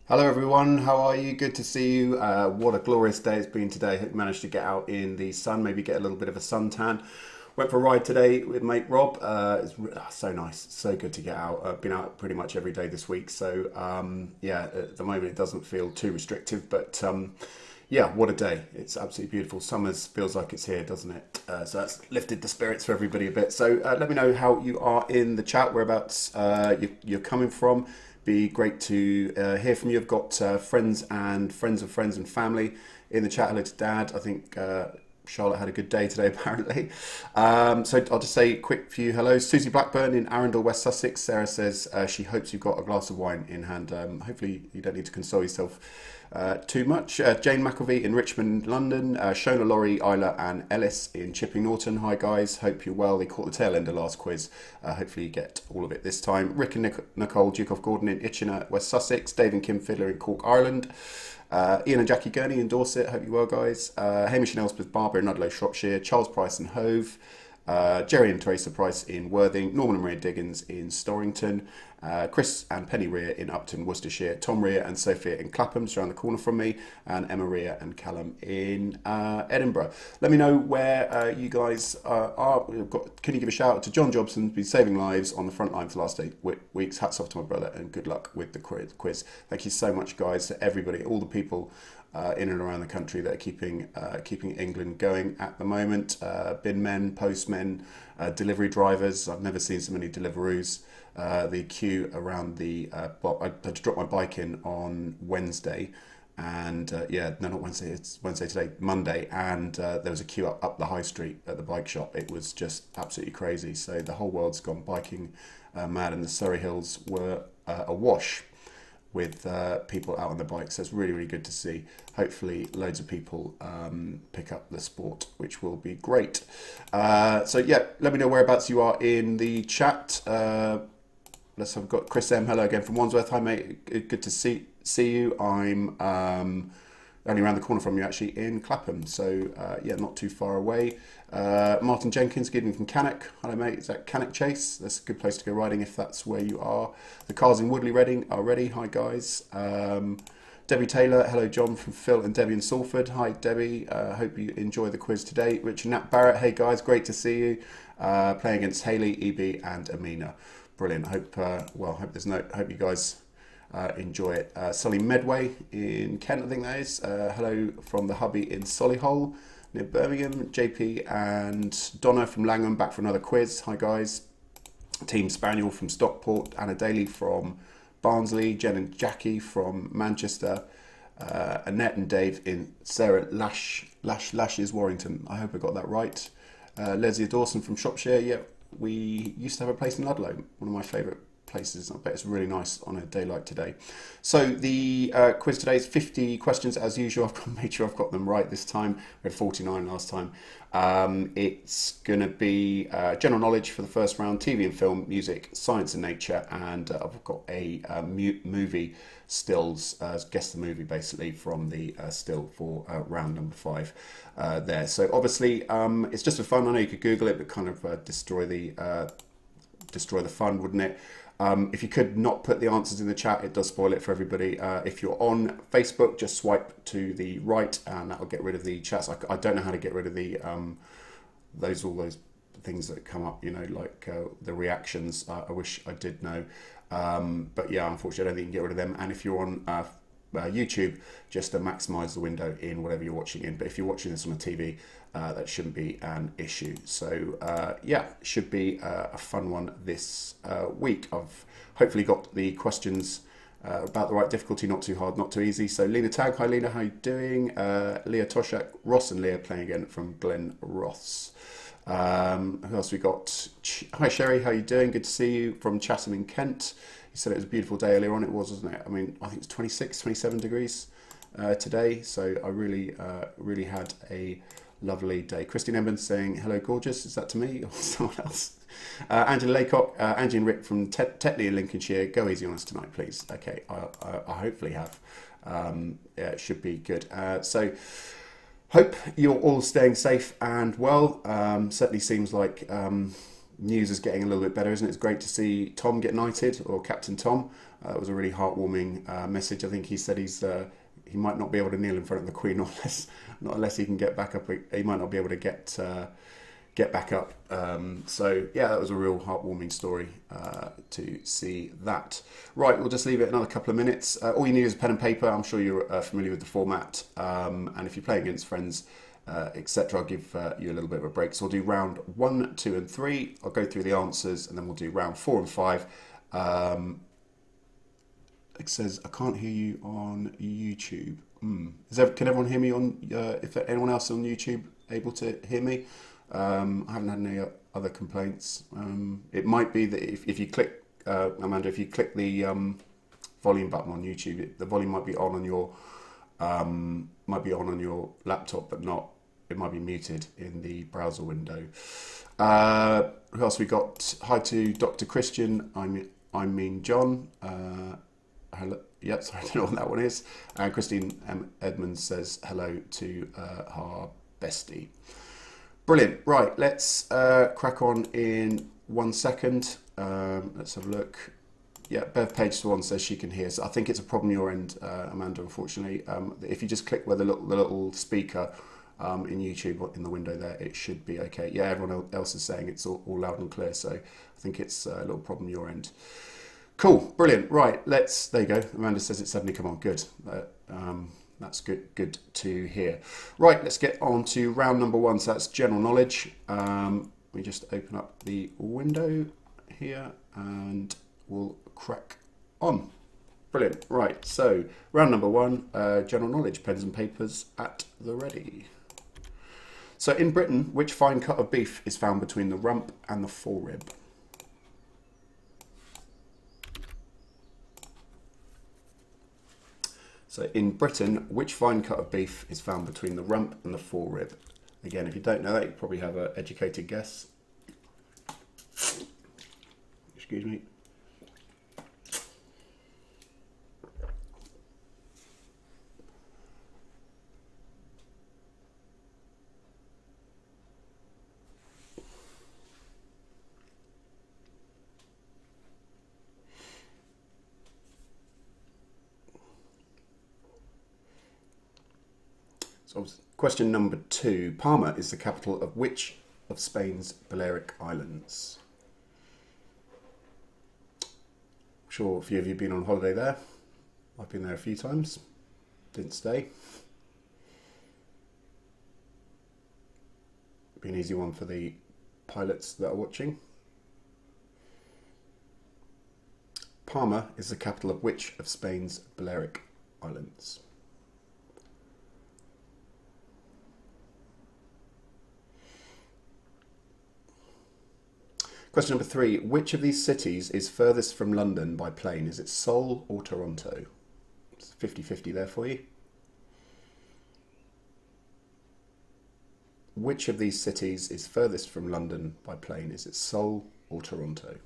Hello everyone, how are you? Good to see you. What a glorious day it's been today. Hope you managed to get out in the sun, maybe get a little bit of a suntan. Went for a ride today with mate Rob. So nice, so good to get out. I've been out pretty much every day this week, so yeah, at the moment it doesn't feel too restrictive, but yeah, what a day. It's absolutely beautiful. Summer feels like it's here, doesn't it? So that's lifted the spirits for everybody a bit. So let me know how you are in the chat, whereabouts you're coming from. Be great to hear from you. I've got friends and friends of friends and family in the chat. Hello to Dad. I think Charlotte had a good day today, apparently. So I'll just say a quick few hellos. Susie Blackburn in Arundel, West Sussex. Sarah says she hopes you've got a glass of wine in hand. Hopefully you don't need to console yourself too much. Jane McElvey in Richmond, London. Shona, Laurie, Isla and Ellis in Chipping Norton. Hi guys, hope you're well. They caught the tail end of last quiz. Hopefully you get all of it this time. Rick and Nicole Duke of Gordon in Itchenor, West Sussex. Dave and Kim Fiddler in Cork, Ireland. Ian and Jackie Gurney in Dorset. Hope you're well guys. Hamish and Elspeth Barber in Ludlow, Shropshire. Charles Price in Hove. Jerry and Teresa Price in Worthing, Norman and Maria Diggins in Storrington, Chris and Penny Rear in Upton, Worcestershire, Tom Rear and Sophia in Clapham, just around the corner from me, and Emma Rear and Callum in Edinburgh. Let me know where you guys are. Can you give a shout out to John Jobson, who's been saving lives on the front line for the last 8 weeks. Hats off to my brother and good luck with the quiz. Thank you so much, guys, to everybody, all the people in and around the country that are keeping England going at the moment. Bin men, postmen, delivery drivers. I've never seen so many Deliveroos. The queue around the I had to drop my bike in on Wednesday, and no, not Wednesday. It's Wednesday today, Monday, and there was a queue up the high street at the bike shop. It was just absolutely crazy. So the whole world's gone biking mad, and the Surrey Hills were awash with people out on the bikes. So it's really, really good to see. Hopefully loads of people pick up the sport, which will be great. So yeah, let me know whereabouts you are in the chat. I've got Chris M. Hello again from Wandsworth. Hi mate, good to see you. I'm only around the corner from you actually in Clapham. So yeah, not too far away. Martin Jenkins, good evening from Cannock. Hello mate, is that Cannock Chase? That's a good place to go riding if that's where you are. The cars in Woodley Reading are ready. Hi guys. Debbie Taylor, hello John from Phil and Debbie in Salford. Hi Debbie, hope you enjoy the quiz today. Richard Nat Barrett, hey guys, great to see you. Playing against Hayley, EB and Amina. Brilliant. Hope you guys enjoy it. Sully Medway in Kent, I think that is. Hello from the hubby in Solihull near Birmingham. JP and Donna from Langham back for another quiz. Hi guys. Team Spaniel from Stockport. Anna Daly from Barnsley. Jen and Jackie from Manchester. Annette and Dave in Sarah Lashes Warrington. I hope I got that right. Leslie Dawson from Shropshire. Yeah, we used to have a place in Ludlow, one of my favourite places. I bet it's really nice on a day like today. So the quiz today is 50 questions as usual. I've made sure I've got them right this time. We had 49 last time. It's going to be general knowledge for the first round, TV and film, music, science and nature, and I've got a movie stills, guess the movie basically from the still for round number 5 there. So obviously it's just for fun. I know you could Google it, but kind of destroy the fun, wouldn't it? If you could not put the answers in the chat, it does spoil it for everybody. If you're on Facebook, just swipe to the right and that'll get rid of the chats. I don't know how to get rid of the all those things that come up, like the reactions. I wish I did know. But yeah, unfortunately, I don't think you can get rid of them. And if you're on YouTube, just to maximise the window in whatever you're watching in. But if you're watching this on a TV, that shouldn't be an issue. So yeah, should be a fun one this week. I've hopefully got the questions about the right difficulty, not too hard, not too easy. So Lena Tag, hi Lena, how you doing? Leah Toshak, Ross and Leah playing again from Glen Ross. Who else we got? Hi Sherry, how you doing? Good to see you from Chatham in Kent. You said it was a beautiful day earlier on. It was, wasn't it? I mean, I think it's 26, 27 degrees today. So I really had a lovely day. Christine Evans saying, hello, gorgeous. Is that to me or someone else? Angela Laycock, Angie and Rick from Tetley in Lincolnshire. Go easy on us tonight, please. Okay, I hopefully have. Yeah, it should be good. So hope you're all staying safe and well. Certainly seems like news is getting a little bit better, isn't it? It's great to see Tom get knighted, or Captain Tom. It was a really heartwarming message. I think he said he might not be able to kneel in front of the Queen not unless he can get back up. He might not be able to get back up. So yeah, that was a real heartwarming story to see that. Right, we'll just leave it another couple of minutes. All you need is a pen and paper. I'm sure you're familiar with the format. And if you're playing against friends, etc., I'll give you a little bit of a break. So we'll do round 1, 2, and 3. I'll go through the answers, and then we'll do round 4 and 5. It says I can't hear you on YouTube. Can everyone hear me on? If anyone else on YouTube able to hear me? I haven't had any other complaints. It might be that if you click, Amanda, if you click the volume button on YouTube, the volume might be on your laptop, but not. It might be muted in the browser window. Who else we got? Hi to Dr. Christian. I mean John. Hello. Yep, sorry, I don't know what that one is. And Christine Edmonds says hello to our bestie. Brilliant. Right, let's crack on in 1 second. Let's have a look. Yeah, Bev Page Swan says she can hear. So I think it's a problem your end, Amanda, unfortunately. If you just click where the little speaker in YouTube in the window there, it should be okay. Yeah, everyone else is saying it's all loud and clear. So I think it's a little problem your end. Cool, brilliant. Right, there you go. Amanda says it's suddenly come on. Good. That's good to hear. Right, let's get on to round number 1. So that's general knowledge. We just open up the window here and we'll crack on. Brilliant. Right, so round number 1, general knowledge, pens and papers at the ready. So in Britain, which fine cut of beef is found between the rump and the forerib? So in Britain, which fine cut of beef is found between the rump and the forerib? Again, if you don't know that, you probably have an educated guess. Excuse me. So question number 2. Palma is the capital of which of Spain's Balearic Islands? I'm sure a few of you have been on holiday there. I've been there a few times. Didn't stay. Be an easy one for the pilots that are watching. Palma is the capital of which of Spain's Balearic Islands? Question number 3. Which of these cities is furthest from London by plane? Is it Seoul or Toronto? It's 50-50 there for you. Which of these cities is furthest from London by plane? Is it Seoul or Toronto?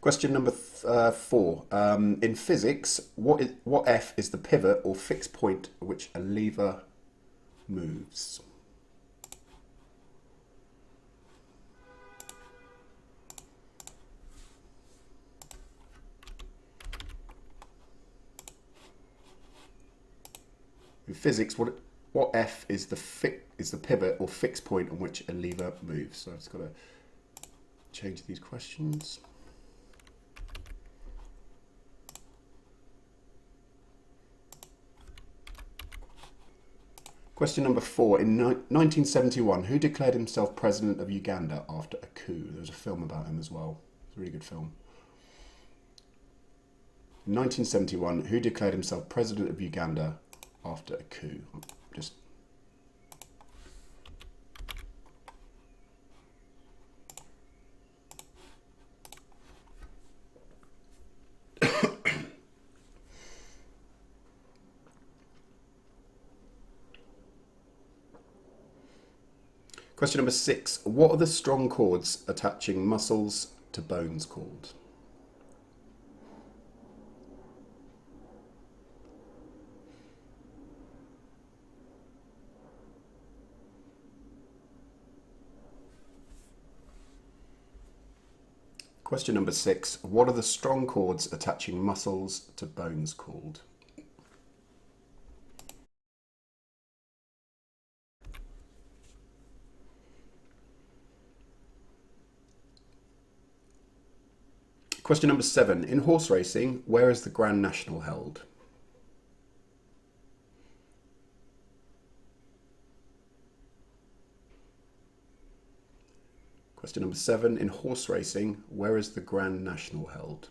Question number 4. In physics, what F is the pivot or fixed point at which a lever moves? In physics, what F is the pivot or fixed point on which a lever moves? So I've just got to change these questions. Question number 4. In 1971, who declared himself president of Uganda after a coup? There was a film about him as well. It's a really good film. In 1971, who declared himself president of Uganda after a coup? Just Question number 6. What are the strong cords attaching muscles to bones called? Question number 6. What are the strong cords attaching muscles to bones called? Question number 7. In horse racing, where is the Grand National held? Question number 7. In horse racing, where is the Grand National held?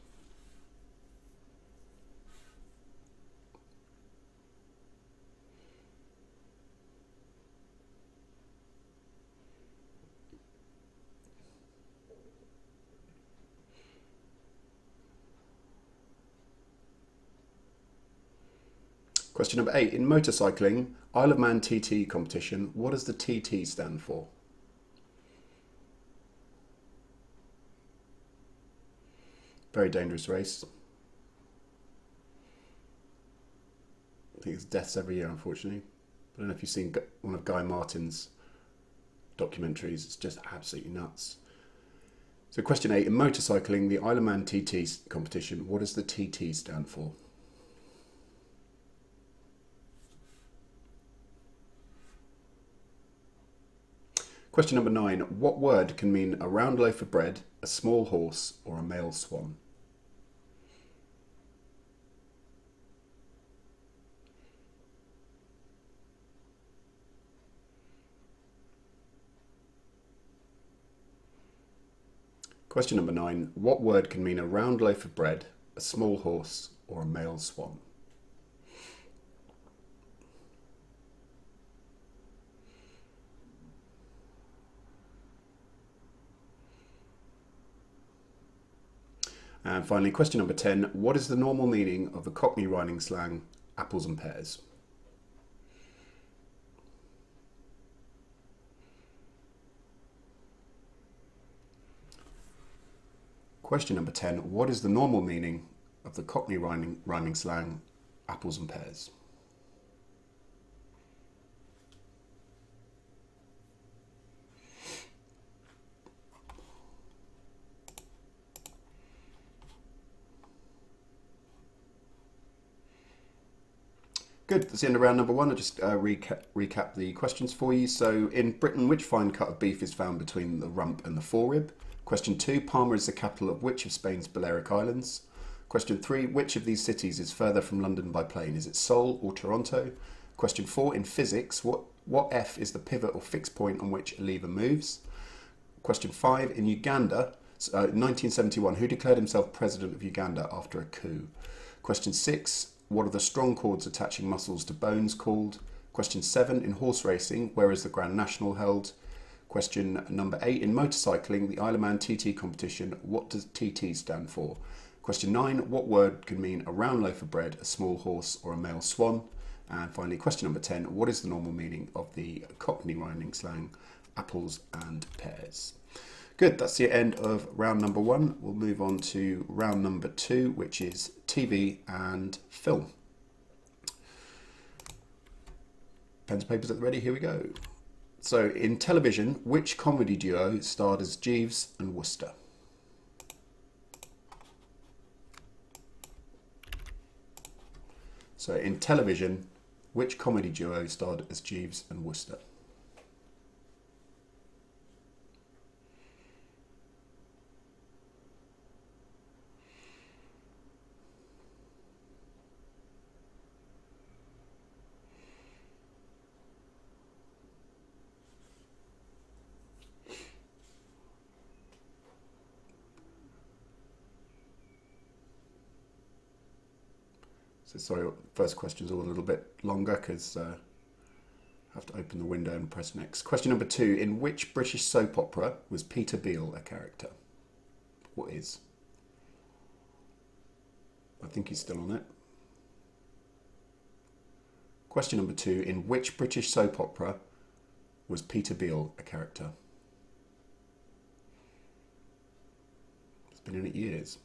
Question number 8. In motorcycling, Isle of Man TT competition, what does the TT stand for? Very dangerous race. I think it's deaths every year, unfortunately. I don't know if you've seen one of Guy Martin's documentaries. It's just absolutely nuts. So question 8. In motorcycling, the Isle of Man TT competition, what does the TT stand for? Question number 9. What word can mean a round loaf of bread, a small horse, or a male swan? Question number 9. What word can mean a round loaf of bread, a small horse, or a male swan? And finally, question number 10. What is the normal meaning of the Cockney rhyming slang, apples and pears? Question number 10. What is the normal meaning of the Cockney rhyming slang, apples and pears? Good, that's the end of round number 1. I'll just recap the questions for you. So in Britain, which fine cut of beef is found between the rump and the forerib? Question 2, Palma is the capital of which of Spain's Balearic Islands? Question 3, which of these cities is further from London by plane? Is it Seoul or Toronto? Question 4, in physics, what F is the pivot or fixed point on which a lever moves? Question 5, in Uganda, 1971, who declared himself president of Uganda after a coup? Question 6, what are the strong cords attaching muscles to bones called? Question 7, in horse racing, where is the Grand National held? Question number 8, in motorcycling, the Isle of Man TT competition, what does TT stand for? Question 9, what word can mean a round loaf of bread, a small horse, or a male swan? And finally, question number 10, what is the normal meaning of the Cockney rhyming slang, apples and pears? Good, that's the end of round number 1. We'll move on to round number 2, which is TV and film. Pens and papers at the ready, here we go. So in television, which comedy duo starred as Jeeves and Wooster? So in television, which comedy duo starred as Jeeves and Wooster? So sorry, first question's all a little bit longer because I have to open the window and press next. Question number 2. In which British soap opera was Peter Beale a character? What is? I think he's still on it. Question number 2. In which British soap opera was Peter Beale a character? It's been in it years,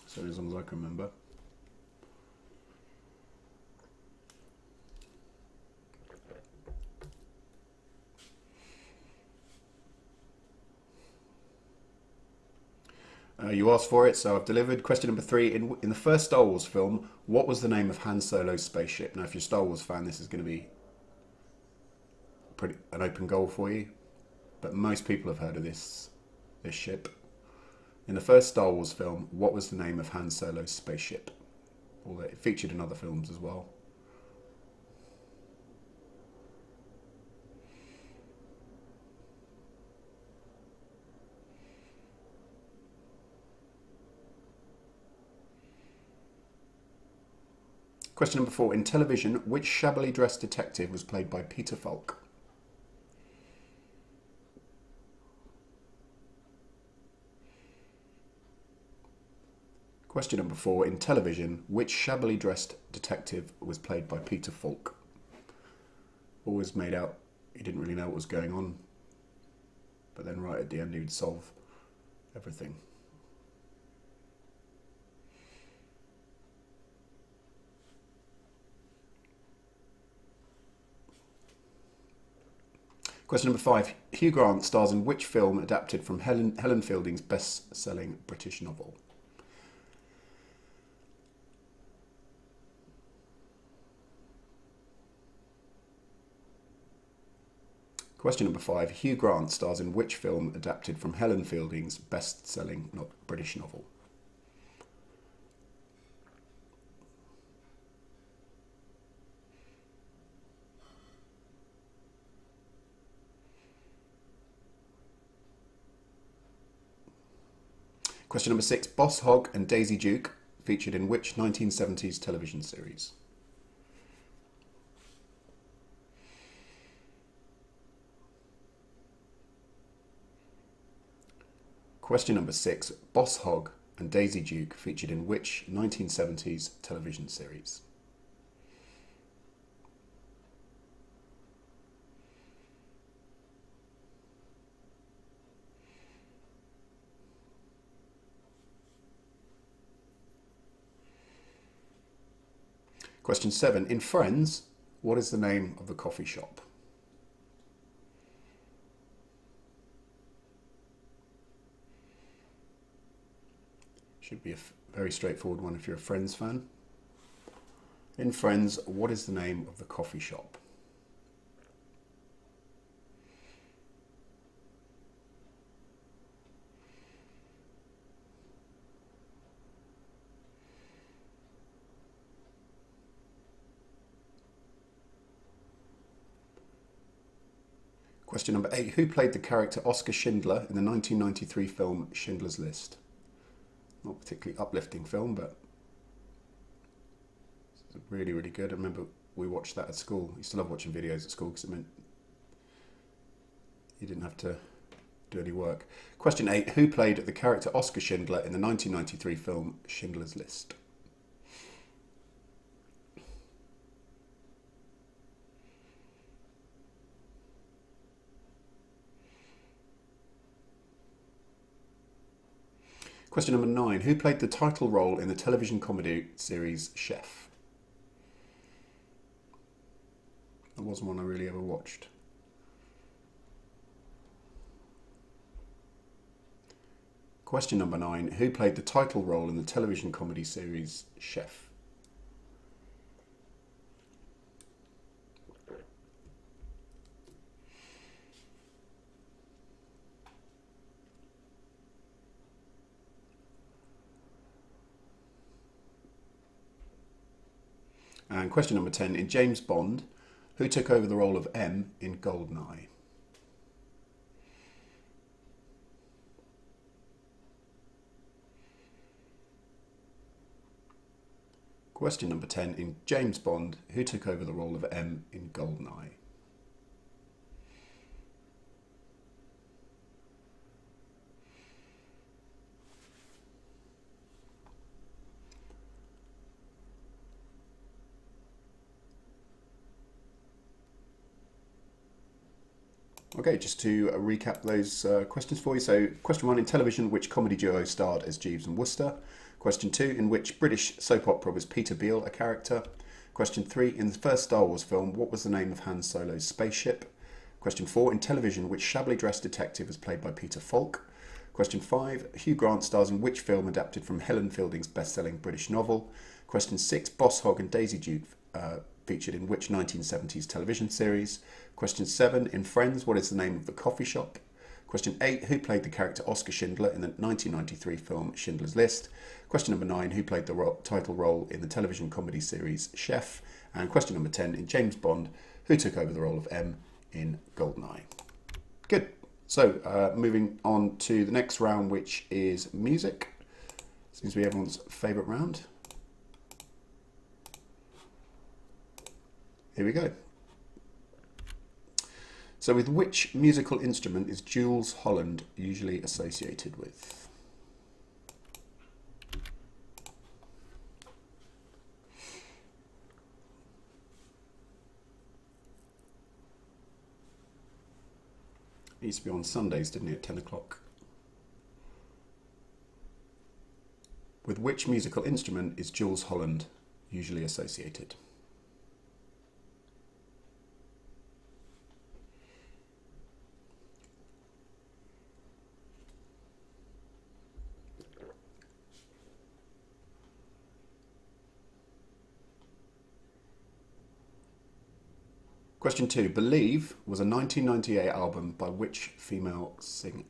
so as long as I can remember. You asked for it, so I've delivered. Question number 3. In the first Star Wars film, what was the name of Han Solo's spaceship? Now, if you're a Star Wars fan, this is going to be an open goal for you, but most people have heard of this ship. In the first Star Wars film, what was the name of Han Solo's spaceship? Although it featured in other films as well. Question number 4. In television, which shabbily dressed detective was played by Peter Falk? Question number 4. In television, which shabbily dressed detective was played by Peter Falk? Always made out he didn't really know what was going on, but then right at the end he would solve everything. Question number 5. Hugh Grant stars in which film adapted from Helen Fielding's best-selling British novel? Question number 5. Hugh Grant stars in which film adapted from Helen Fielding's best-selling British novel? Question number 6. Boss Hogg and Daisy Duke featured in which 1970s television series? Question number 6. Boss Hogg and Daisy Duke featured in which 1970s television series? Question 7. In Friends, what is the name of the coffee shop? Should be a very straightforward one if you're a Friends fan. In Friends, what is the name of the coffee shop? Question number 8. Who played the character Oscar Schindler in the 1993 film Schindler's List? Not a particularly uplifting film, but it's really, really good. I remember we watched that at school. I used to love watching videos at school because it meant you didn't have to do any work. Question 8. Who played the character Oscar Schindler in the 1993 film Schindler's List? Question number 9. Who played the title role in the television comedy series Chef? That wasn't one I really ever watched. Question number 9. Who played the title role in the television comedy series Chef? And question number 10. In James Bond, who took over the role of M in Goldeneye? Question number 10. In James Bond, who took over the role of M in Goldeneye? Okay, just to recap those questions for you. So, question 1, in television, which comedy duo starred as Jeeves and Wooster? Question 2, in which British soap opera was Peter Beale a character? Question 3, in the first Star Wars film, what was the name of Han Solo's spaceship? Question 4, in television, which shabbily dressed detective was played by Peter Falk? Question 5, Hugh Grant stars in which film adapted from Helen Fielding's best-selling British novel? Question 6, Boss Hogg and Daisy Duke featured in which 1970s television series? Question 7, in Friends, what is the name of the coffee shop? Question 8, who played the character Oscar Schindler in the 1993 film Schindler's List? Question number 9, who played the title role in the television comedy series Chef? And question number 10, in James Bond, who took over the role of M in Goldeneye? Good. So, moving on to the next round, which is music. Seems to be everyone's favourite round. Here we go. So, with which musical instrument is Jools Holland usually associated with? It used to be on Sundays, didn't it, at 10 o'clock? With which musical instrument is Jools Holland usually associated? Question 2. Believe was a 1998 album by which female singer?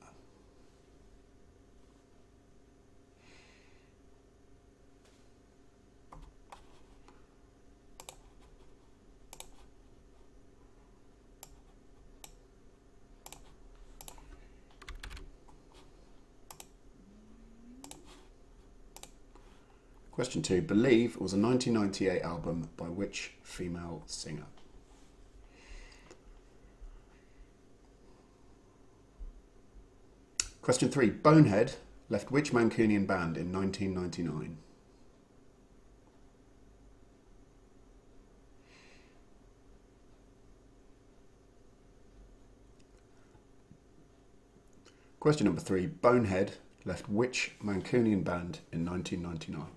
Question 2. Believe was a 1998 album by which female singer? Question 3. Bonehead left which Mancunian band in 1999? Question number 3. Bonehead left which Mancunian band in 1999?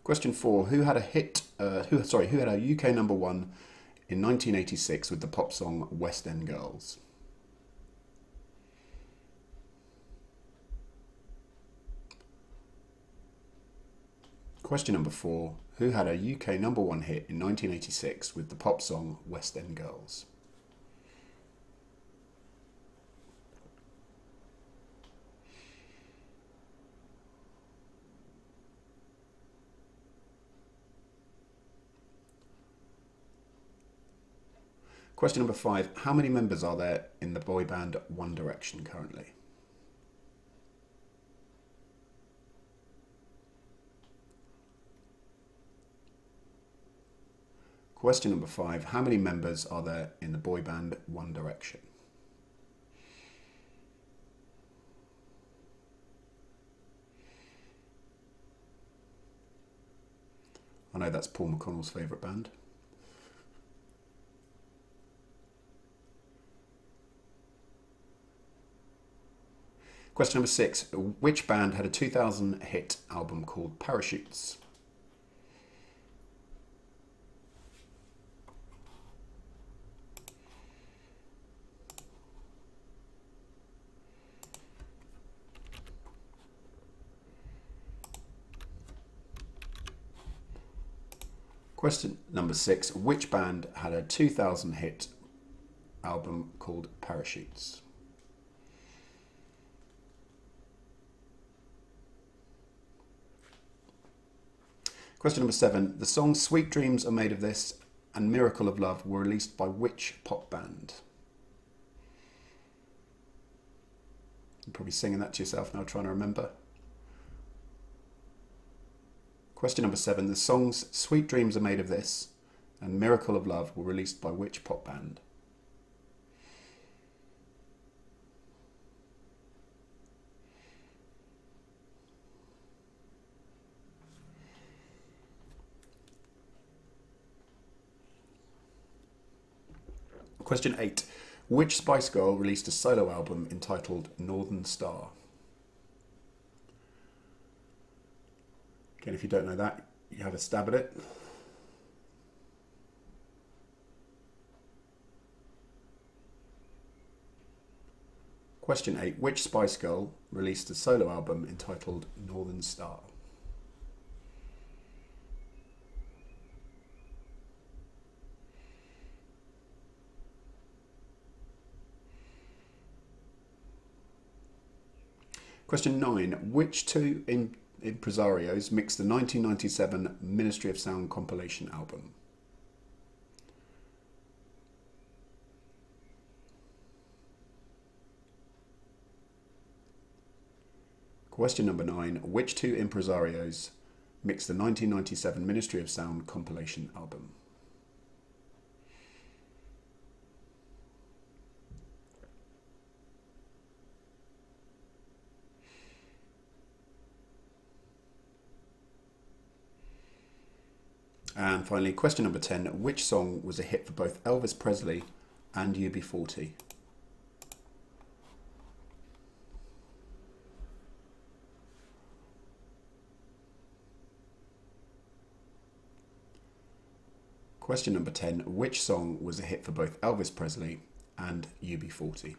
Question 4. Who had a UK number 1 in 1986 with the pop song West End Girls? Question number 4. Who had a UK number 1 hit in 1986 with the pop song West End Girls? Question number 5. How many members are there in the boy band One Direction currently? Question number 5. How many members are there in the boy band One Direction? I know that's Paul McConnell's favourite band. Question number 6. Which band had a 2000 hit album called Parachutes? Question number 6. Which band had a 2000 hit album called Parachutes? Question number 7. The songs Sweet Dreams Are Made of This and Miracle of Love were released by which pop band? You're probably singing that to yourself now, trying to remember. Question number 7. The songs Sweet Dreams Are Made of This and Miracle of Love were released by which pop band? Question 8. Which Spice Girl released a solo album entitled Northern Star? Again, if you don't know that, you have a stab at it. Question 8. Which Spice Girl released a solo album entitled Northern Star? Question 9. Which two impresarios mixed the 1997 Ministry of Sound compilation album? Question number 9. Which two impresarios mixed the 1997 Ministry of Sound compilation album? And finally, question number 10. Which song was a hit for both Elvis Presley and UB40? Question number 10. Which song was a hit for both Elvis Presley and UB40?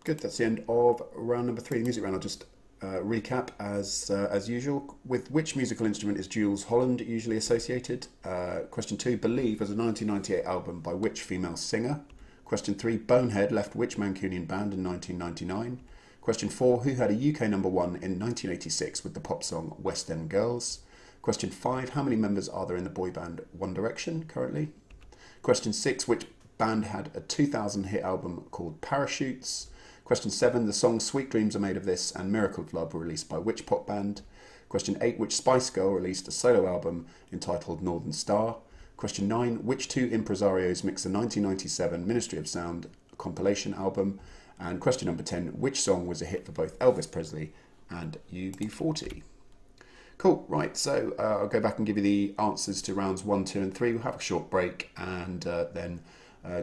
Good, that's the end of round number 3, the music round. I'll just recap as usual. With which musical instrument is Jules Holland usually associated? Question 2, Believe was a 1998 album by which female singer? Question 3, Bonehead left which Mancunian band in 1999? Question 4, who had a UK number 1 in 1986 with the pop song West End Girls? Question 5, how many members are there in the boy band One Direction currently? Question 6, which band had a 2000 hit album called Parachutes? Question 7, the songs Sweet Dreams Are Made of This and Miracle of Love were released by which pop band? Question 8, which Spice Girl released a solo album entitled Northern Star? Question 9, which two impresarios mixed the 1997 Ministry of Sound compilation album? And question number 10, which song was a hit for both Elvis Presley and UB40? Cool, right, so I'll go back and give you the answers to rounds 1, 2 and 3. We'll have a short break and then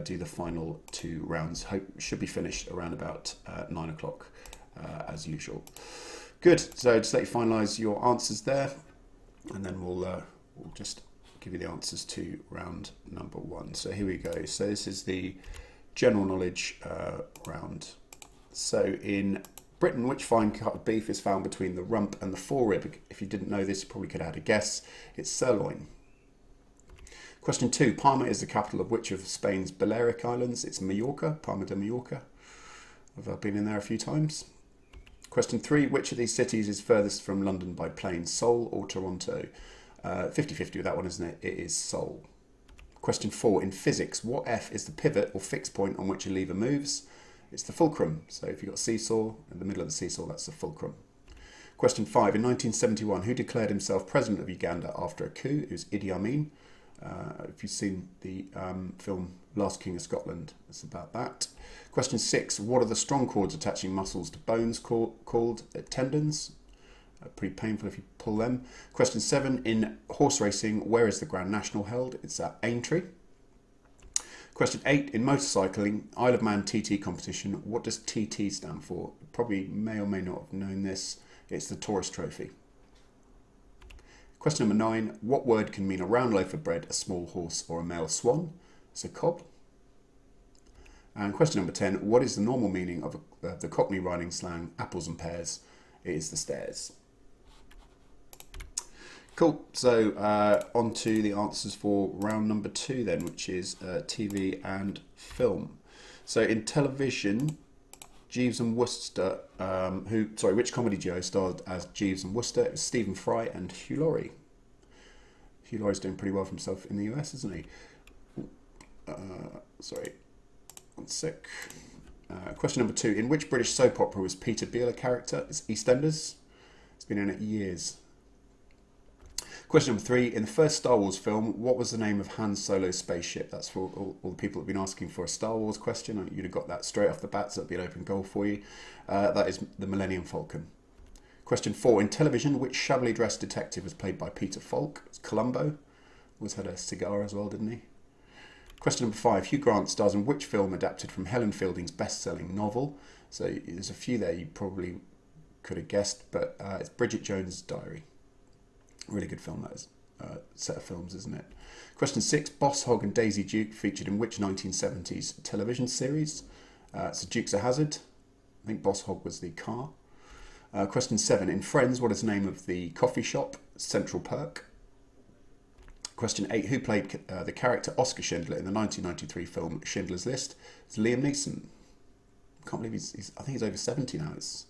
do the final 2 rounds. Should be finished around about 9 o'clock as usual. Good, so just let you finalise your answers there and then we'll just give you the answers to round number 1. So here we go. So this is the general knowledge round. So in Britain, which fine cut of beef is found between the rump and the forerib? If you didn't know this, you probably could have had a guess. It's sirloin. Question 2, Palma is the capital of which of Spain's Balearic Islands? It's Mallorca, Palma de Mallorca. I've been in there a few times. Question 3, which of these cities is furthest from London by plane, Seoul or Toronto? 50-50 with that one, isn't it? It is Seoul. Question 4, in physics, what F is the pivot or fixed point on which a lever moves? It's the fulcrum. So if you've got a seesaw, in the middle of the seesaw, that's the fulcrum. Question 5, in 1971, who declared himself president of Uganda after a coup? It was Idi Amin. If you've seen the film Last King of Scotland, it's about that. Question 6, what are the strong cords attaching muscles to bones called tendons? Pretty painful if you pull them. Question 7, in horse racing, where is the Grand National held? It's at Aintree. Question 8, in motorcycling, Isle of Man TT competition, what does TT stand for? Probably may or may not have known this. It's the Taurus Trophy. Question number 9, what word can mean a round loaf of bread, a small horse or a male swan? It's a cob. And question number 10, what is the normal meaning of the Cockney riding slang apples and pears? It is the stairs. Cool, so on to the answers for round number 2 then, which is TV and film. So in television, Jeeves and Wooster, which comedy duo starred as Jeeves and Wooster? It was Stephen Fry and Hugh Laurie. Hugh Laurie's doing pretty well for himself in the US, isn't he? Sorry, one sec. Question number 2, in which British soap opera was Peter Beale a character? It's EastEnders. It's been in it years. Question number 3. In the first Star Wars film, what was the name of Han Solo's spaceship? That's for all the people that have been asking for a Star Wars question. You'd have got that straight off the bat, so that'd be an open goal for you. That is the Millennium Falcon. Question 4. In television, which shabbily dressed detective was played by Peter Falk? It's Columbo. Always had a cigar as well, didn't he? Question number 5. Hugh Grant stars in which film adapted from Helen Fielding's best-selling novel? So there's a few there you probably could have guessed, but it's Bridget Jones' Diary. Really good film, that is. Set of films, isn't it? Question 6. Boss Hogg and Daisy Duke featured in which 1970s television series? So Dukes of Hazzard. I think Boss Hogg was the car. Question 7. In Friends, what is the name of the coffee shop? Central Perk. Question 8. Who played the character Oscar Schindler in the 1993 film Schindler's List? It's Liam Neeson. Can't believe I think he's over 70 now. It's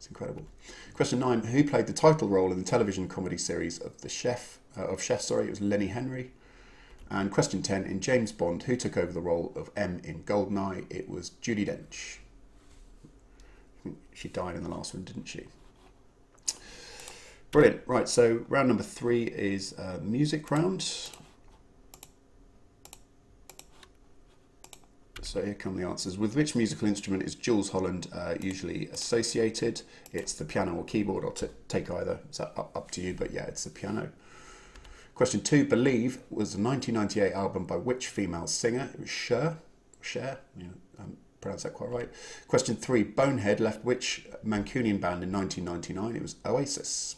incredible. Question 9. Who played the title role in the television comedy series of Chef? It was Lenny Henry. And question 10. In James Bond, who took over the role of M in Goldeneye? It was Judi Dench. I think she died in the last one, didn't she? Brilliant. Right, so round number 3 is a music round. So here come the answers. With which musical instrument is Jules Holland usually associated? It's the piano or keyboard, or take either. It's up to you, but yeah, it's the piano. Question 2. Believe was a 1998 album by which female singer? It was Cher. Pronounced that quite right. Question 3. Bonehead left which Mancunian band in 1999? It was Oasis.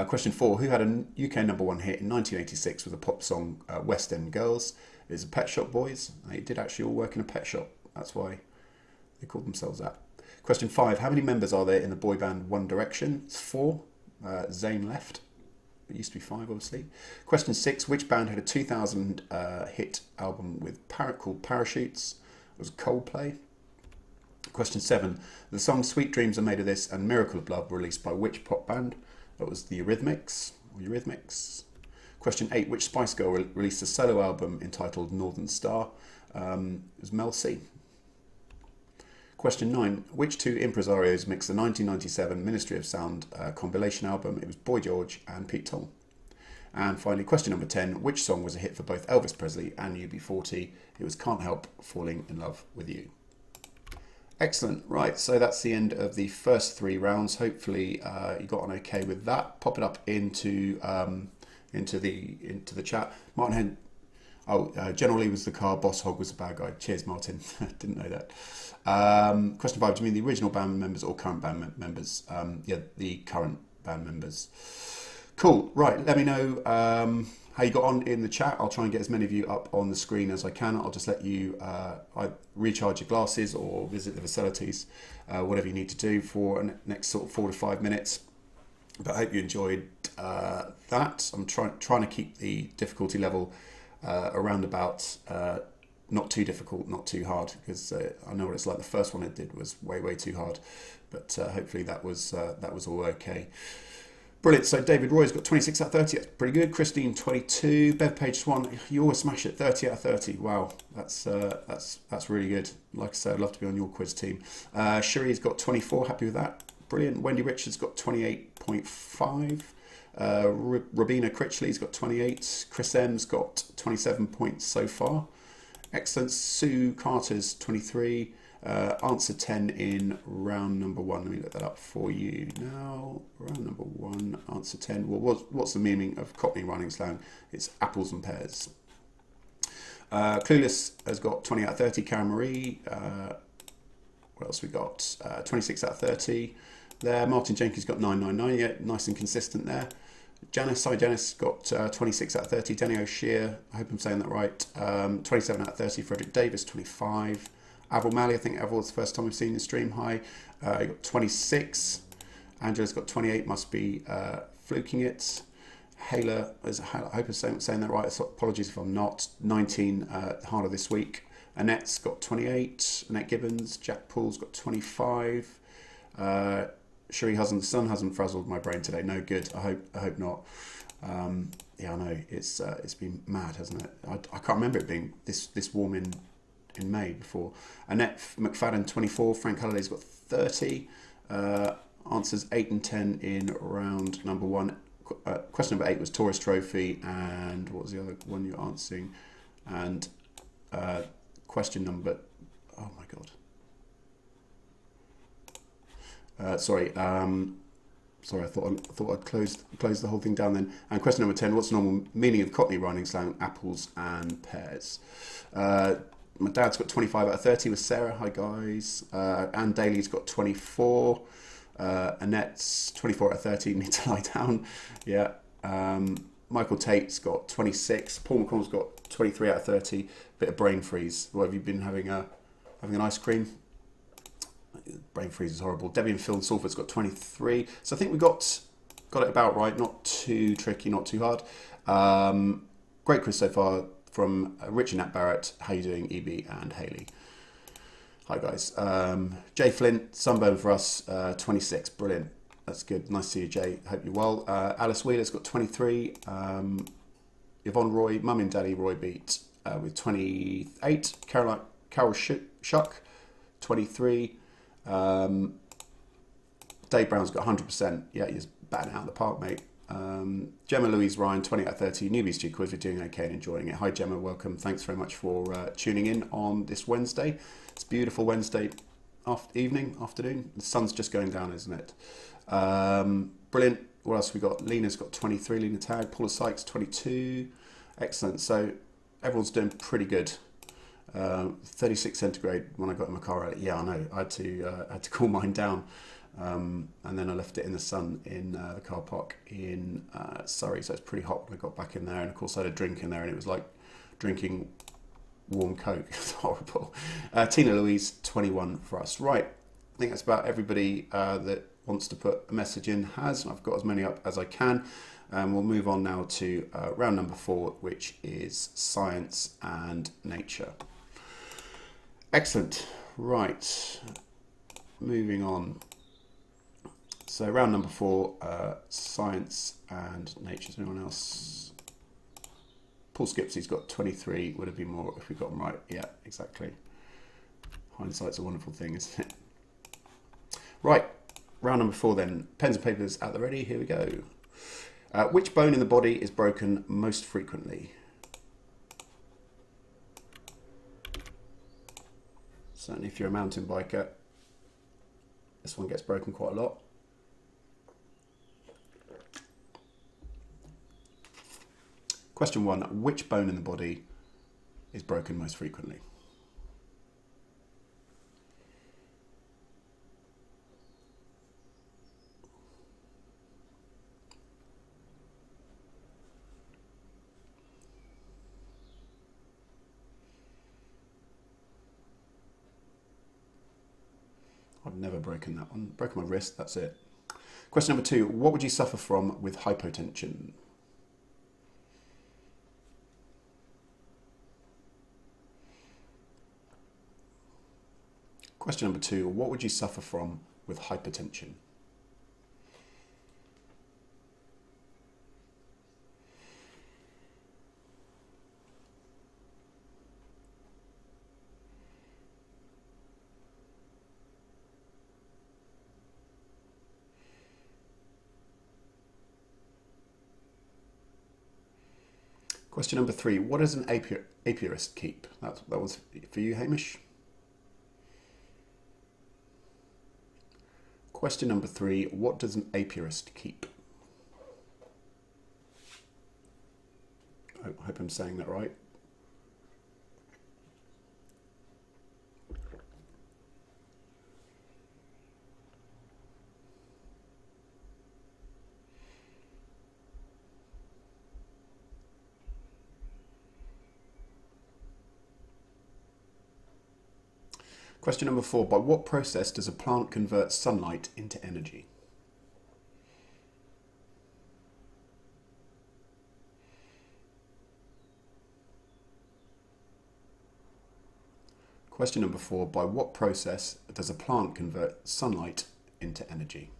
Question 4. Who had a UK #1 hit in 1986 with the pop song West End Girls? It was the Pet Shop Boys. They did actually all work in a pet shop. That's why they called themselves that. Question 5. How many members are there in the boy band One Direction? It's 4. Zayn left. It used to be 5, obviously. Question 6. Which band had a 2000 hit album called Parachutes? It was Coldplay. Question 7. The songs Sweet Dreams Are Made of This and Miracle of Love were released by which pop band? That was the Eurythmics. Question 8. Which Spice Girl released a solo album entitled Northern Star? It was Mel C. Question 9. Which 2 impresarios mixed the 1997 Ministry of Sound compilation album? It was Boy George and Pete Tong. And finally, question number 10. Which song was a hit for both Elvis Presley and UB40? It was Can't Help Falling in Love with You. Excellent. Right, so that's the end of the first 3 rounds. Hopefully you got on okay with that. Pop it up into the chat. Martin Hen. General Lee was the car. Boss Hogg was the bad guy. Cheers, Martin. Didn't know that. Question 5. Do you mean the original band members or current band members? Yeah, the current band members. Cool. Right. Let me know how you got on in the chat. I'll try and get as many of you up on the screen as I can. I'll just let you recharge your glasses or visit the facilities, whatever you need to do for the next sort of 4 to 5 minutes. But I hope you enjoyed that. I'm trying to keep the difficulty level around about not too difficult, not too hard, because I know what it's like. The first one I did was way too hard, but hopefully that was all okay. Brilliant. So David Roy's got 26 out of 30. That's pretty good. Christine 22. Bev Page Swan, you always smash it. 30 out of 30. Wow, that's really good. Like I said, I'd love to be on your quiz team. Cherie's got 24. Happy with that. Brilliant. Wendy Richards got 28.5. Robina Critchley's got 28. Chris M's got 27 points so far. Excellent. Sue Carter's 23. Answer 10 in round number 1. Let me look that up for you now. Round number 1, answer 10. Well, what's the meaning of Cockney rhyming slang? It's apples and pears. Clueless has got 20 out of 30. Karen Marie. What else we got? 26 out of 30 there. Martin Jenkins got 999. Yeah, nice and consistent there. Janice got 26 out of 30. Danny O'Shea, I hope I'm saying that right. 27 out of 30. Frederick Davis, 25. Avril Malley, I think Avril's the first time we've seen the stream. Hi. You got 26. Angela's got 28, must be fluking it. Hayla, I hope I'm saying that right. So apologies if I'm not. 19 harder this week. Annette's got 28. Annette Gibbons. Jack Paul's got 25. Cherie hasn't. The sun hasn't frazzled my brain today. No good. I hope not. Yeah, I know. It's been mad, hasn't it? I can't remember it being this warm in May before. Annette McFadden 24. Frank Halliday's got 30. Answers 8 and 10 in round number 1. Question number 8 was Taurus Trophy, and what was the other one you're answering? And question number, oh my god, sorry, I thought I'd close the whole thing down then. And question number 10, what's the normal meaning of Cockney rhyming slang, apples and pears? My dad's got 25 out of 30 with Sarah. Hi guys. Anne Daly's got 24. Annette's 24 out of 30. Need to lie down. Yeah. Michael Tate's got 26. Paul McConnell's got 23 out of 30. Bit of brain freeze. What have you been having? Having an ice cream? Brain freeze is horrible. Debbie and Phil in Salford's got 23. So I think we got it about right. Not too tricky, not too hard. Great quiz so far from Richard Nat Barrett. How you doing, EB and Hayley? Hi guys. Jay Flint, sunburn for us, 26. Brilliant. That's good. Nice to see you, Jay. Hope you're well. Alice Wheeler's got 23. Yvonne Roy, Mummy and Daddy Roy Beat with 28. Carol Shuck, 23. Dave Brown's got 100%. Yeah, he's batting out of the park, mate. Gemma Louise Ryan, 20 out of 30. Newbies to quiz, we're doing okay and enjoying it. Hi Gemma, welcome. Thanks very much for tuning in on this Wednesday. It's a beautiful Wednesday afternoon. The sun's just going down, isn't it? Brilliant. What else we got? Lena's got 23. Lena Tag. Paula Sykes, 22. Excellent. So everyone's doing pretty good. 36 centigrade when I got in my car earlier. Yeah, I know. I had to cool mine down. And then I left it in the sun in the car park in Surrey, so it's pretty hot when I got back in there. And of course I had a drink in there and it was like drinking warm Coke. It's horrible. Tina Louise, 21 for us. Right, I think that's about everybody that wants to put a message in has. I've got as many up as I can. We'll move on now to round number 4, which is science and nature. Excellent. Right, moving on. So round number 4, science and nature. Is anyone else? Paul Skipsey's got 23. Would have been more if we got them right. Yeah, exactly. Hindsight's a wonderful thing, isn't it? Right, round number 4 then. Pens and papers at the ready. Here we go. Which bone in the body is broken most frequently? Certainly if you're a mountain biker, this one gets broken quite a lot. Question 1, which bone in the body is broken most frequently? I've never broken that one. Broken my wrist, that's it. Question number 2, what would you suffer from with hypotension? Question number 2, what would you suffer from with hypertension? Question number 3, what does an apiarist keep? That was for you, Hamish. Question number 3, what does an apiarist keep? I hope I'm saying that right. Question number 4, by what process does a plant convert sunlight into energy? Question number 4, by what process does a plant convert sunlight into energy?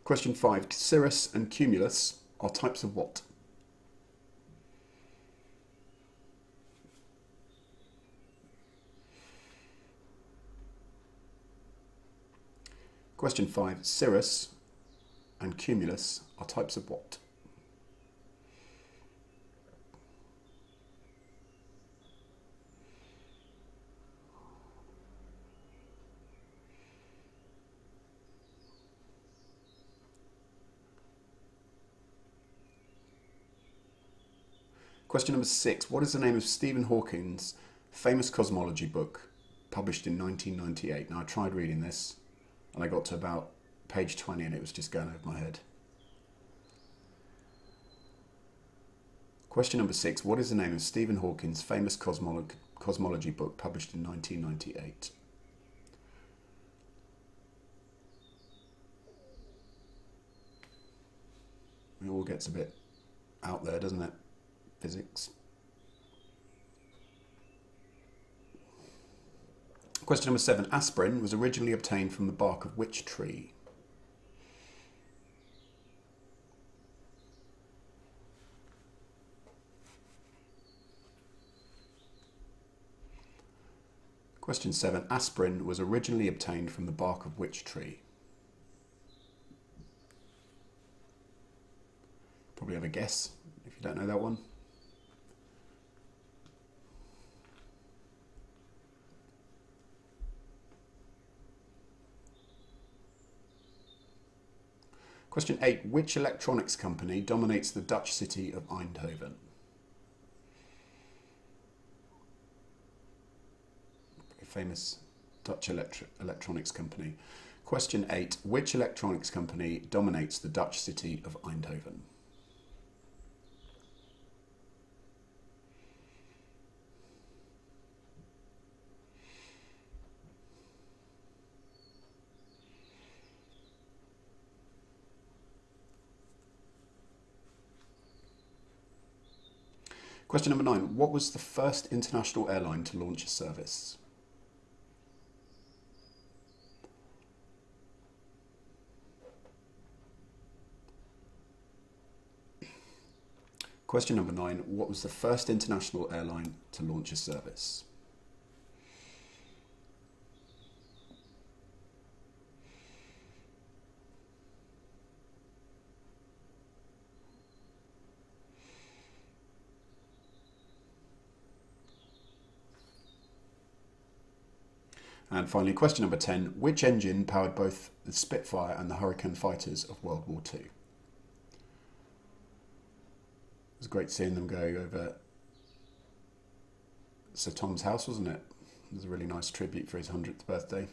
Question 5, cirrus and cumulus are types of what? Question 5. Cirrus and cumulus are types of what? Question number 6. What is the name of Stephen Hawking's famous cosmology book published in 1998? Now, I tried reading this and I got to about page 20 and it was just going over my head. Question number 6. What is the name of Stephen Hawking's famous cosmology book published in 1998? It all gets a bit out there, doesn't it? Physics. Question number 7. Aspirin was originally obtained from the bark of which tree? Question 7. Aspirin was originally obtained from the bark of which tree? Probably have a guess if you don't know that one. Question 8. Which electronics company dominates the Dutch city of Eindhoven? A famous Dutch electronics company. Question 8. Which electronics company dominates the Dutch city of Eindhoven? Question number 9. What was the first international airline to launch a service? Question number 9. What was the first international airline to launch a service? And finally, question number 10. Which engine powered both the Spitfire and the Hurricane fighters of World War II? It was great seeing them go over Sir Tom's house, wasn't it? It was a really nice tribute for his 100th birthday.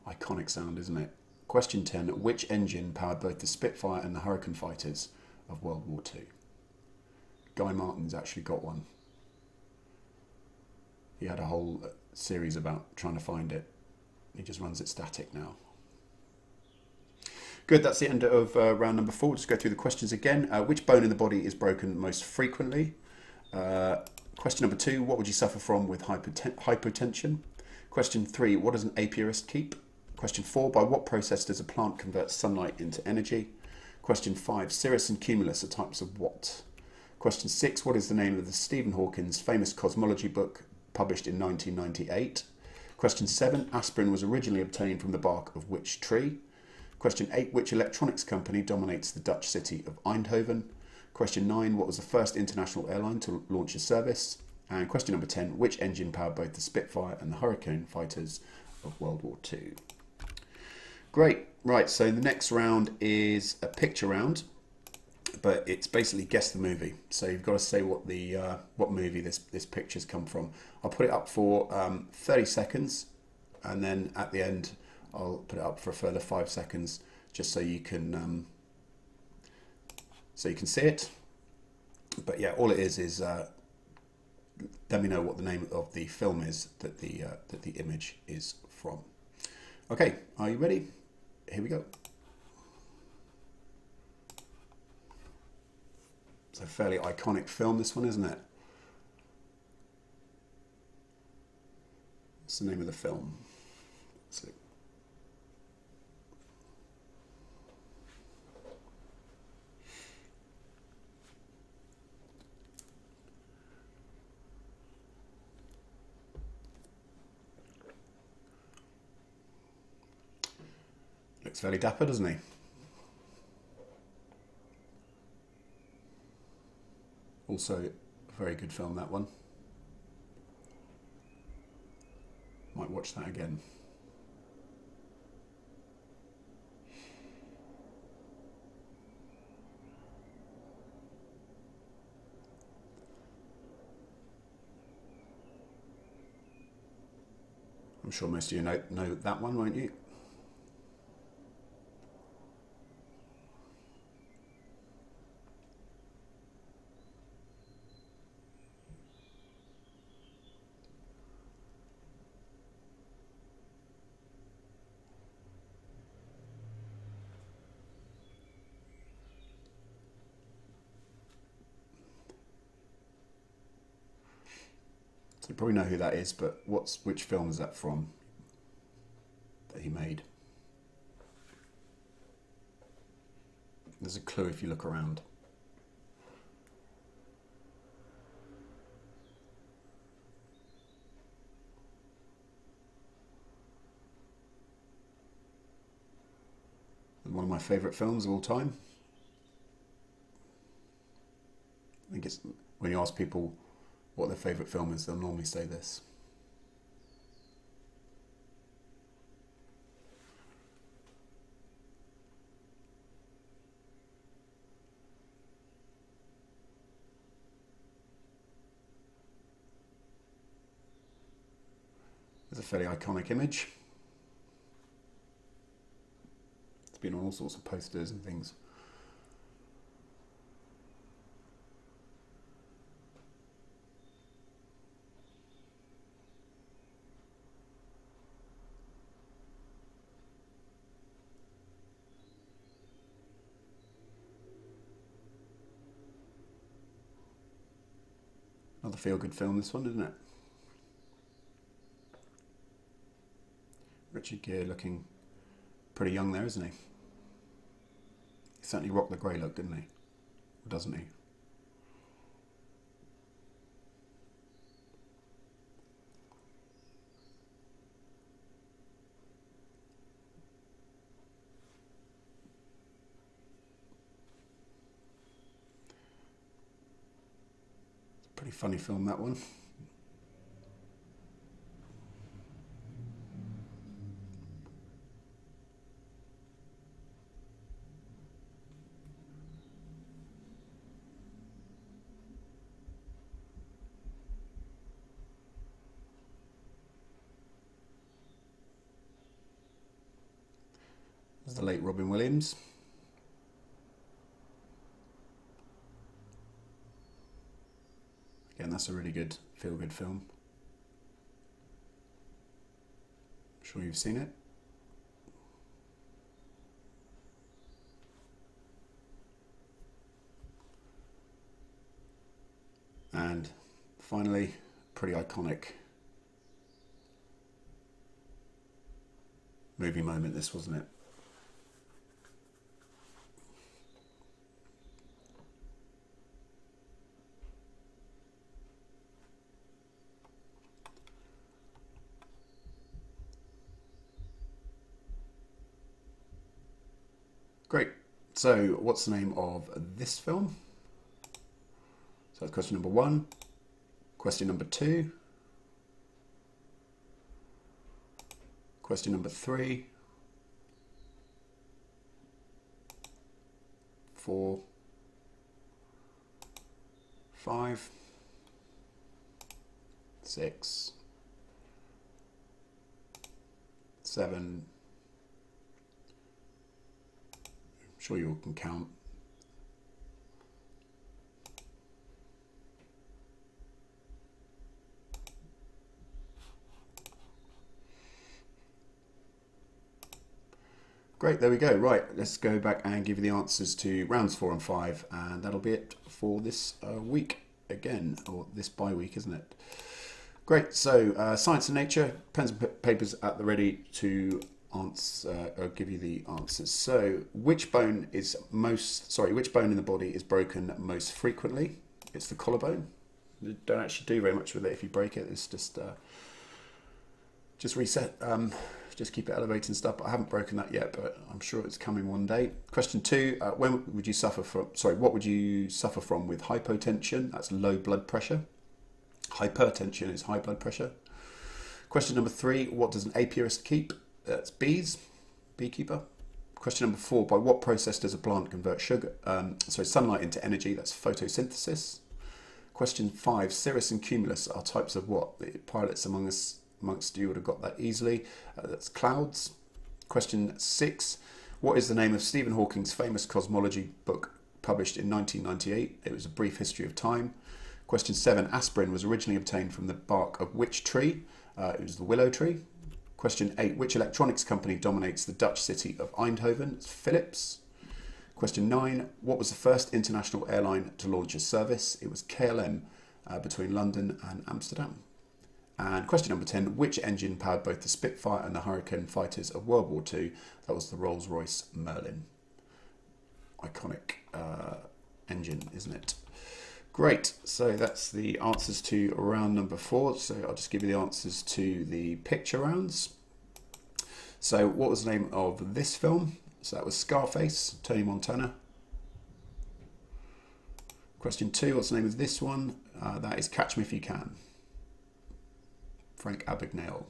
Iconic sound, isn't it? Question 10. Which engine powered both the Spitfire and the Hurricane fighters of World War II? Guy Martin's actually got one. He had a whole series about trying to find it. He just runs it static now. Good, that's the end of round number 4. Just go through the questions again. Which bone in the body is broken most frequently? Question number 2, what would you suffer from with hypotension? Question 3, what does an apiarist keep? Question 4, by what process does a plant convert sunlight into energy? Question 5, cirrus and cumulus are types of what? Question 6, what is the name of the Stephen Hawking's famous cosmology book published in 1998? Question 7, aspirin was originally obtained from the bark of which tree? Question 8, which electronics company dominates the Dutch city of Eindhoven? Question 9, what was the first international airline to launch a service? And question number 10, which engine powered both the Spitfire and the Hurricane fighters of World War II? Great, right, so the next round is a picture round, but it's basically guess the movie. So you've got to say what the what movie this picture's come from. I'll put it up for 30 seconds, and then at the end I'll put it up for a further 5 seconds, just so you can see it. But yeah, all it is let me know what the name of the film is that the image is from. Okay, are you ready? Here we go. It's a fairly iconic film, this one, isn't it? What's the name of the film? Let's see. Looks fairly dapper, doesn't he? Also, a very good film, that one. Might watch that again. I'm sure most of you know that one, won't you? So you probably know who that is, but which film is that from that he made? There's a clue if you look around. One of my favourite films of all time. I think it's when you ask people what their favourite film is, they'll normally say this. It's a fairly iconic image. It's been on all sorts of posters and things. Another feel-good film, this one, isn't it? Richard Gere looking pretty young there, isn't he? He certainly rocked the grey look, didn't he? Or doesn't he? Pretty funny film, that one. There's the late Robin Williams. Again, that's a really good, feel-good film. I'm sure you've seen it. And finally, pretty iconic movie moment, this, wasn't it? Great. So, what's the name of this film? So that's question number 1. Question number 2. Question number 3. 4. 5. 6. 7. I'm sure you all can count. Great, there we go. Right, let's go back and give you the answers to rounds 4 and 5, and that'll be it for this week again, or this bi-week, isn't it? Great, so science and nature, pens and papers at the ready to answer, or give you the answers. So, which bone in the body is broken most frequently? It's the collarbone. You don't actually do very much with it if you break it. It's just reset. just keep it elevating stuff. But I haven't broken that yet, but I'm sure it's coming one day. Question 2, when would you suffer from, what would you suffer from with hypotension? That's low blood pressure. Hypertension is high blood pressure. Question number 3, what does an apiarist keep? That's bees, beekeeper. Question number 4, by what process does a plant convert sunlight into energy? That's photosynthesis. Question 5, cirrus and cumulus are types of what? The pilots amongst you would have got that easily. That's clouds. Question 6, what is the name of Stephen Hawking's famous cosmology book published in 1998? It was A Brief History of Time. Question 7, aspirin was originally obtained from the bark of which tree? It was the willow tree. Question 8, which electronics company dominates the Dutch city of Eindhoven? It's Philips. Question 9, what was the first international airline to launch a service? It was KLM between London and Amsterdam. And question number 10, which engine powered both the Spitfire and the Hurricane fighters of World War II? That was the Rolls-Royce Merlin. Iconic engine, isn't it? Great, so that's the answers to round number 4. So I'll just give you the answers to the picture rounds. So what was the name of this film? So that was Scarface, Tony Montana. Question 2, what's the name of this one? That is Catch Me If You Can. Frank Abagnale,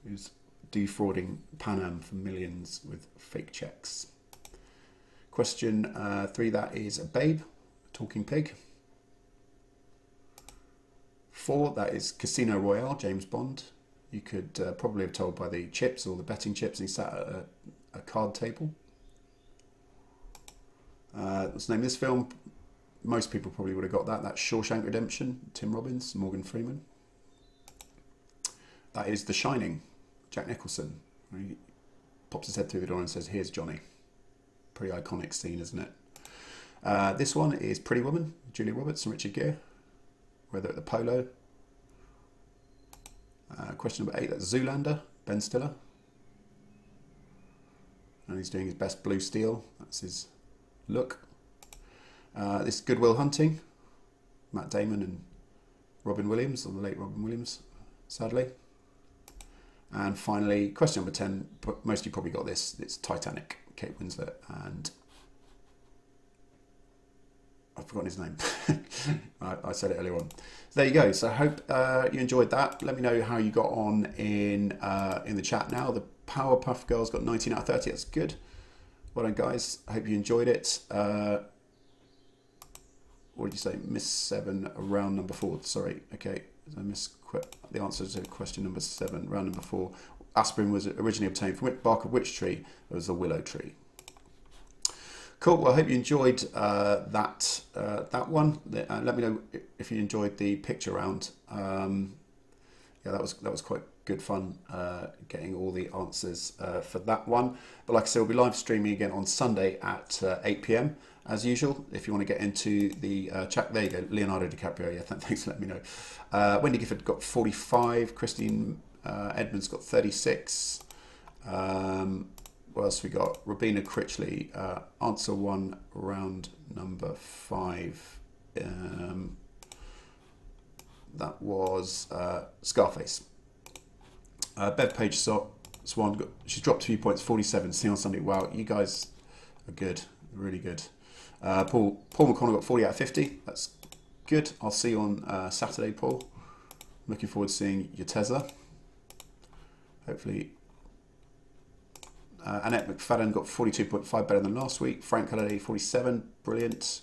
who's defrauding Pan Am for millions with fake checks. Question 3, that is Babe, Talking Pig. 4, that is Casino Royale, James Bond. You could probably have told by the chips or the betting chips, and he sat at a card table. What's the name of this film? Most people probably would have got that. That's Shawshank Redemption, Tim Robbins, Morgan Freeman. That is The Shining, Jack Nicholson. He pops his head through the door and says, "Here's Johnny." Pretty iconic scene, isn't it? This one is Pretty Woman, Julia Roberts and Richard Gere. Whether at the Polo. Question number 8, that's Zoolander, Ben Stiller. And he's doing his best blue steel. That's his look. This is Good Will Hunting, Matt Damon and Robin Williams, or the late Robin Williams, sadly. And finally, question number 10, most of you probably got this, it's Titanic, Kate Winslet, and I've forgotten his name. I said it earlier on. So there you go. So I hope you enjoyed that. Let me know how you got on in the chat now. The Powerpuff Girls got 19 out of 30. That's good. Well done, guys. I hope you enjoyed it. What did you say? Miss 7, round number 4. Sorry. Okay. I missed the answer to question number 7, round number 4. Aspirin was originally obtained from bark of which tree? It was the willow tree. Cool. Well, I hope you enjoyed that one. Let me know if you enjoyed the picture round. Yeah, that was quite good fun getting all the answers for that one. But like I said, we'll be live streaming again on Sunday at 8 PM as usual. If you want to get into the chat, there you go. Leonardo DiCaprio. Yeah, thanks for letting me know. Wendy Gifford got 45. Christine Edmonds got 36. What else we got? Robina Critchley, answer 1, round number 5. That was Scarface. Bev Page Swan, she's dropped a few points, 47. See on Sunday. Wow, you guys are good, really good. Paul McConnell got 40 out of 50. That's good. I'll see you on Saturday, Paul. Looking forward to seeing your Tesla. Hopefully. Annette McFadden got 42.5, better than last week. Frank Halliday, 47, brilliant.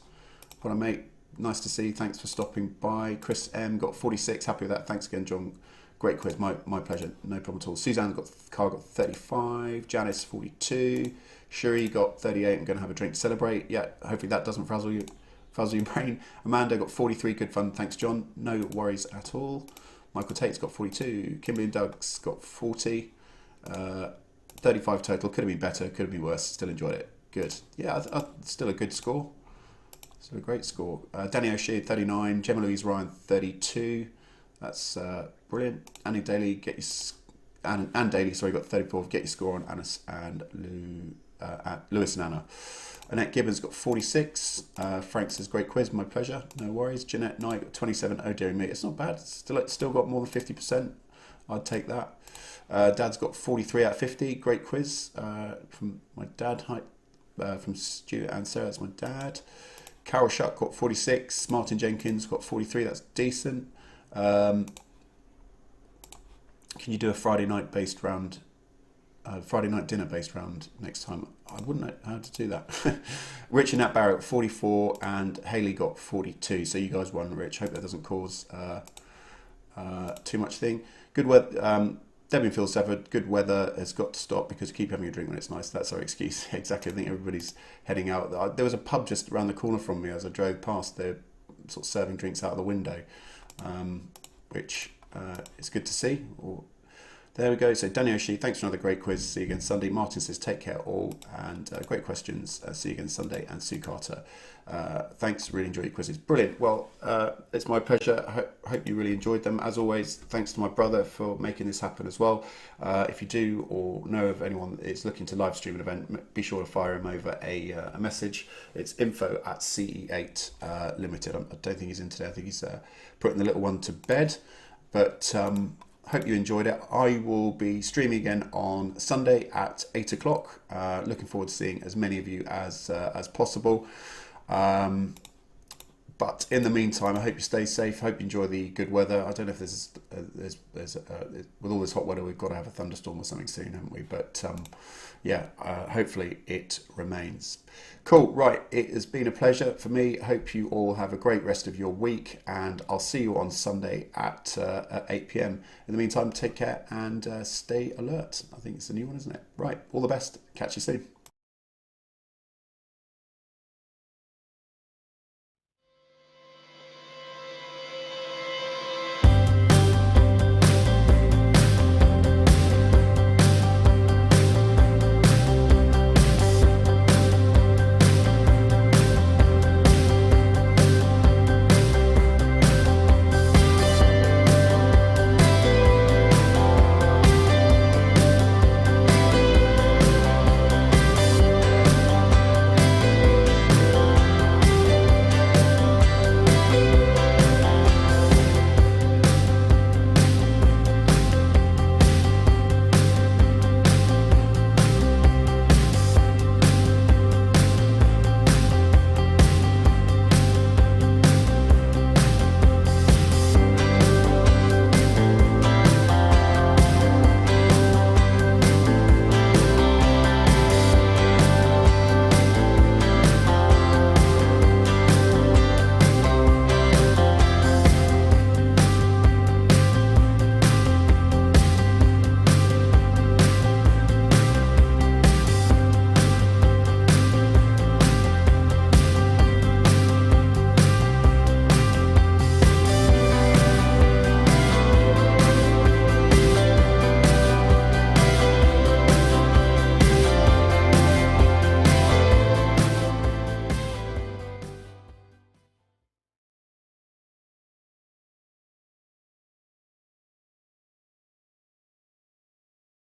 What a mate, nice to see. Thanks for stopping by. Chris M got 46, happy with that. Thanks again, John. Great quiz, my pleasure, no problem at all. Suzanne got 35. Janice 42. Shuri got 38. I'm going to have a drink to celebrate. Yeah, hopefully that doesn't frazzle your brain. Amanda got 43. Good fun. Thanks, John. No worries at all. Michael Tate's got 42. Kimberly and Doug's got 40. 35 total. Could have been better. Could have been worse. Still enjoyed it. Good. Yeah, still a good score. Still a great score. Danny O'Shea 39. Gemma Louise Ryan 32. That's brilliant. Annie Daly, Anne Daly, sorry, got 34. Get your score on Anna and Lewis and Anna. Annette Gibbons got 46. Frank says, great quiz, my pleasure. No worries. Jeanette Knight got 27. Oh dear me, it's not bad. Still got more than 50%. I'd take that. Dad's got 43 out of 50. Great quiz from my dad. Hi, from Stuart and Sarah. That's my dad. Carol Shuck got 46. Martin Jenkins got 43. That's decent. Can you do a Friday night based round? Friday night dinner based round next time. I wouldn't know how to do that. Rich and Nat Barrett 44 and Haley got 42. So you guys won, Rich. Hope that doesn't cause too much thing. Good weather. Debbie and Phil Stafford, good weather has got to stop because you keep having a drink when it's nice. That's our excuse. Exactly. I think everybody's heading out. There was a pub just around the corner from me as I drove past. They're sort of serving drinks out of the window, which is good to see. There we go. So Danny Oshie, thanks for another great quiz. See you again Sunday. Martin says, take care all. And great questions. See you again Sunday. And Sue Carter, thanks. Really enjoyed your quizzes. Brilliant. Well, it's my pleasure. I hope you really enjoyed them. As always, thanks to my brother for making this happen as well. If you do or know of anyone that is looking to live stream an event, be sure to fire him over a message. It's info@CE8 Limited. I don't think he's in today. I think he's putting the little one to bed. But hope you enjoyed it. I will be streaming again on Sunday at 8 o'clock. Looking forward to seeing as many of you as possible. But in the meantime, I hope you stay safe. Hope you enjoy the good weather. I don't know if there's with all this hot weather, we've got to have a thunderstorm or something soon, haven't we? But yeah, hopefully it remains. Cool. Right. It has been a pleasure for me. Hope you all have a great rest of your week, and I'll see you on Sunday at 8 p.m. In the meantime, take care and stay alert. I think it's a new one, isn't it? Right. All the best. Catch you soon.